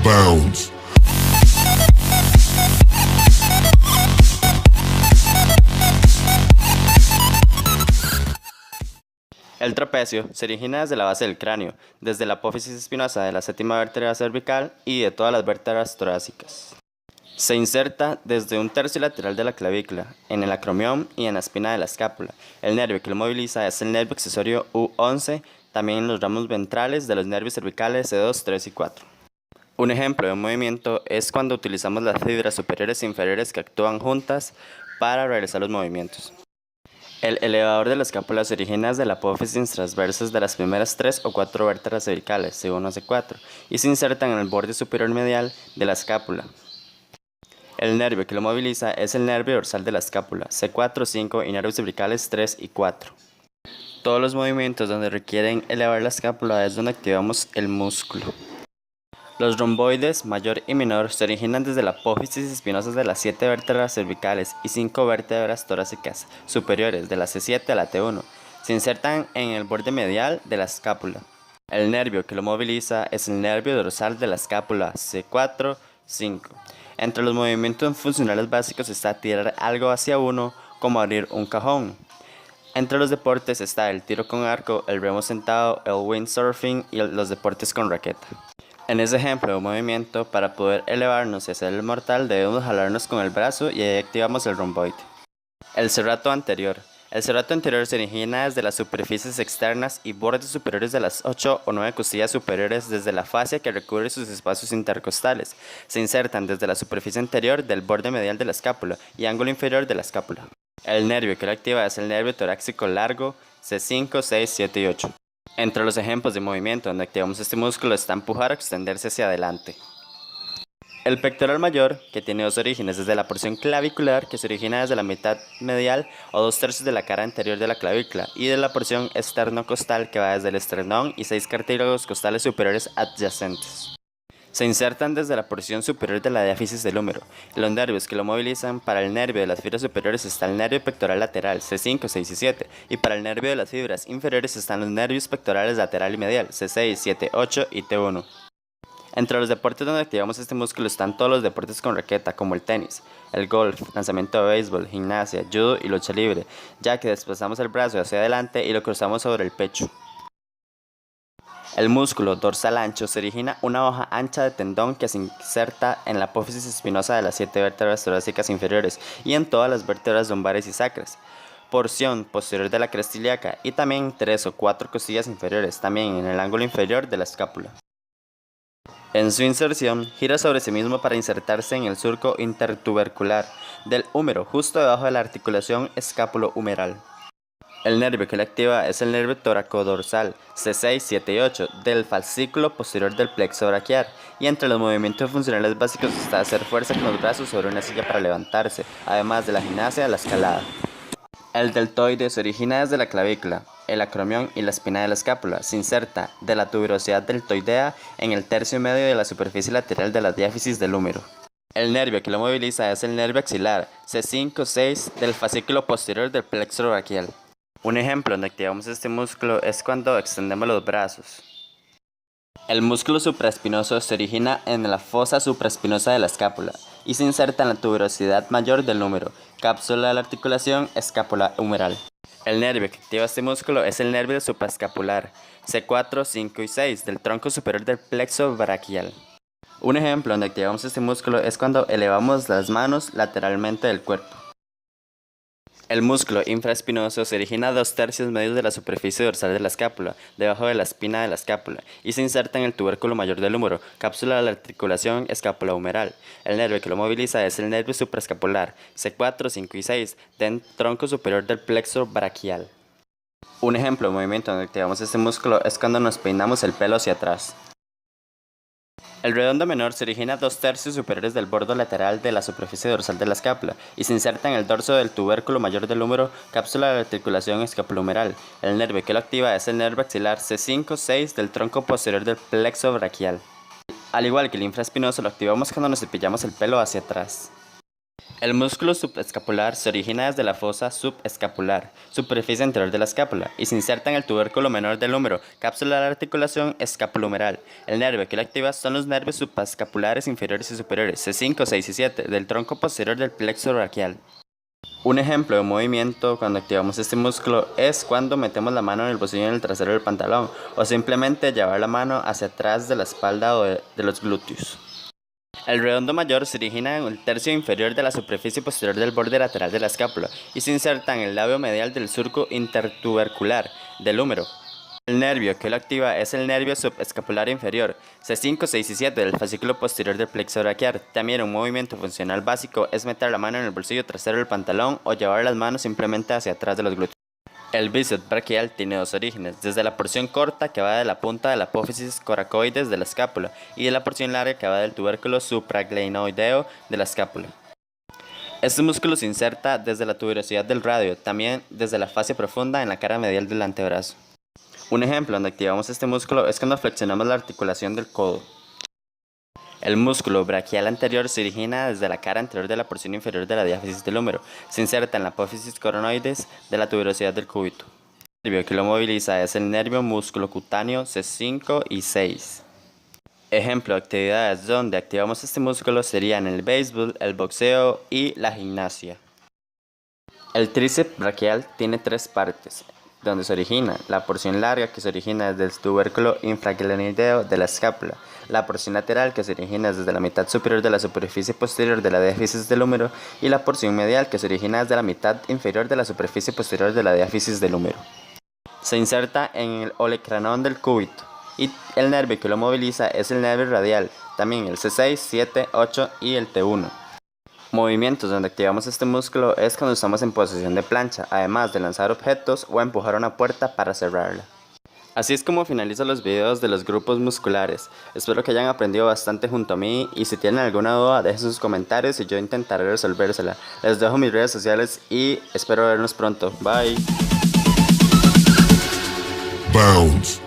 bounds. El trapecio se origina desde la base del cráneo, desde la apófisis espinosa de la séptima vértebra cervical y de todas las vértebras torácicas. Se inserta desde un tercio lateral de la clavícula, en el acromión y en la espina de la escápula. El nervio que lo moviliza es el nervio accesorio U11, también en los ramos ventrales de los nervios cervicales C2, 3 y 4. Un ejemplo de un movimiento es cuando utilizamos las fibras superiores e inferiores que actúan juntas para realizar los movimientos. El elevador de la escápula se origina desde la apófisis transversas de las primeras 3 o 4 vértebras cervicales, C1 a C4, y se insertan en el borde superior medial de la escápula. El nervio que lo moviliza es el nervio dorsal de la escápula, C4, 5 y nervios cervicales 3 y 4. Todos los movimientos donde requieren elevar la escápula es donde activamos el músculo. Los romboides mayor y menor se originan desde la apófisis espinosa de las 7 vértebras cervicales y 5 vértebras torácicas superiores de la C7 a la T1. Se insertan en el borde medial de la escápula. El nervio que lo moviliza es el nervio dorsal de la escápula, C4, 5. Entre los movimientos funcionales básicos está tirar algo hacia uno, como abrir un cajón. Entre los deportes está el tiro con arco, el remo sentado, el windsurfing y los deportes con raqueta. En ese ejemplo de un movimiento, para poder elevarnos y hacer el mortal, debemos jalarnos con el brazo y ahí activamos el romboide. El serrato anterior. El serrato anterior se origina desde las superficies externas y bordes superiores de las 8 o 9 costillas superiores desde la fascia que recubre sus espacios intercostales. Se insertan desde la superficie anterior del borde medial de la escápula y ángulo inferior de la escápula. El nervio que lo activa es el nervio torácico largo, C5, 6, 7 y 8. Entre los ejemplos de movimiento donde activamos este músculo está empujar o extenderse hacia adelante. El pectoral mayor, que tiene dos orígenes, desde la porción clavicular, que se origina desde la mitad medial o 2/3 de la cara anterior de la clavícula, y de la porción esternocostal, que va desde el esternón y 6 cartílagos costales superiores adyacentes. Se insertan desde la porción superior de la diáfisis del húmero. Los nervios que lo movilizan: para el nervio de las fibras superiores está el nervio pectoral lateral, C5, 6 y 7, y para el nervio de las fibras inferiores están los nervios pectorales lateral y medial, C6, 7, 8 y T1. Entre los deportes donde activamos este músculo están todos los deportes con raqueta, como el tenis, el golf, lanzamiento de béisbol, gimnasia, judo y lucha libre, ya que desplazamos el brazo hacia adelante y lo cruzamos sobre el pecho. El músculo dorsal ancho se origina una hoja ancha de tendón que se inserta en la apófisis espinosa de las 7 vértebras torácicas inferiores y en todas las vértebras lumbares y sacras. Porción posterior de la cresta ilíaca y también 3 o 4 costillas inferiores, también en el ángulo inferior de la escápula. En su inserción, gira sobre sí mismo para insertarse en el surco intertubercular del húmero, justo debajo de la articulación escápulo-humeral. El nervio que le activa es el nervio toracodorsal, C6, 7 y 8, del fascículo posterior del plexo braquial, y entre los movimientos funcionales básicos está hacer fuerza con los brazos sobre una silla para levantarse, además de la gimnasia, la escalada. El deltoide se origina desde la clavícula, el acromión y la espina de la escápula. Se inserta de la tuberosidad deltoidea en el tercio medio de la superficie lateral de la diáfisis del húmero. El nervio que lo moviliza es el nervio axilar, C5, 6, del fascículo posterior del plexo braquial. Un ejemplo donde activamos este músculo es cuando extendemos los brazos. El músculo supraespinoso se origina en la fosa supraespinosa de la escápula y se inserta en la tuberosidad mayor del húmero, cápsula de la articulación escápula humeral. El nervio que activa este músculo es el nervio supraescapular, C4, 5 y 6, del tronco superior del plexo braquial. Un ejemplo donde activamos este músculo es cuando elevamos las manos lateralmente del cuerpo. El músculo infraespinoso se origina a 2/3 medios de la superficie dorsal de la escápula, debajo de la espina de la escápula, y se inserta en el tubérculo mayor del húmero, cápsula de la articulación escapulohumeral. El nervio que lo moviliza es el nervio supraescapular, C4, 5 y 6, del tronco superior del plexo braquial. Un ejemplo de movimiento donde activamos este músculo es cuando nos peinamos el pelo hacia atrás. El redondo menor se origina a 2/3 superiores del borde lateral de la superficie dorsal de la escápula y se inserta en el dorso del tubérculo mayor del húmero, cápsula de la articulación escapulohumeral. El nervio que lo activa es el nervio axilar, C5, 6, del tronco posterior del plexo braquial. Al igual que el infraespinoso, lo activamos cuando nos cepillamos el pelo hacia atrás. El músculo subescapular se origina desde la fosa subescapular, superficie anterior de la escápula, y se inserta en el tubérculo menor del húmero, cápsula de la articulación escapulohumeral. El nervio que lo activa son los nervios subescapulares inferiores y superiores, C5, 6 y 7, del tronco posterior del plexo braquial. Un ejemplo de movimiento cuando activamos este músculo es cuando metemos la mano en el bolsillo en el trasero del pantalón, o simplemente llevar la mano hacia atrás de la espalda o de los glúteos. El redondo mayor se origina en el tercio inferior de la superficie posterior del borde lateral de la escápula y se inserta en el labio medial del surco intertubercular del húmero. El nervio que lo activa es el nervio subescapular inferior, C5, 6 y 7 del fascículo posterior del plexo braquial. También un movimiento funcional básico es meter la mano en el bolsillo trasero del pantalón o llevar las manos simplemente hacia atrás de los glúteos. El bíceps braquial tiene dos orígenes, desde la porción corta que va de la punta de la apófisis coracoides de la escápula y de la porción larga que va del tubérculo supraglenoideo de la escápula. Este músculo se inserta desde la tuberosidad del radio, también desde la fascia profunda en la cara medial del antebrazo. Un ejemplo donde activamos este músculo es cuando flexionamos la articulación del codo. El músculo braquial anterior se origina desde la cara anterior de la porción inferior de la diáfisis del húmero. Se inserta en la apófisis coronoides de la tuberosidad del cúbito. El nervio que lo moviliza es el nervio músculo cutáneo C5 y 6. Ejemplo de actividades donde activamos este músculo serían el béisbol, el boxeo y la gimnasia. El tríceps braquial tiene tres partes, donde se origina la porción larga que se origina desde el tubérculo infraglenoideo de la escápula, la porción lateral que se origina desde la mitad superior de la superficie posterior de la diáfisis del húmero y la porción medial que se origina desde la mitad inferior de la superficie posterior de la diáfisis del húmero. Se inserta en el olecranón del cúbito y el nervio que lo moviliza es el nervio radial, también el C6, 7, 8 y el T1. Movimientos donde activamos este músculo es cuando estamos en posición de plancha, además de lanzar objetos o empujar una puerta para cerrarla. Así es como finalizo los videos de los grupos musculares. Espero que hayan aprendido bastante junto a mí y si tienen alguna duda dejen sus comentarios y yo intentaré resolvérsela. Les dejo mis redes sociales y espero vernos pronto. Bye. Bounce.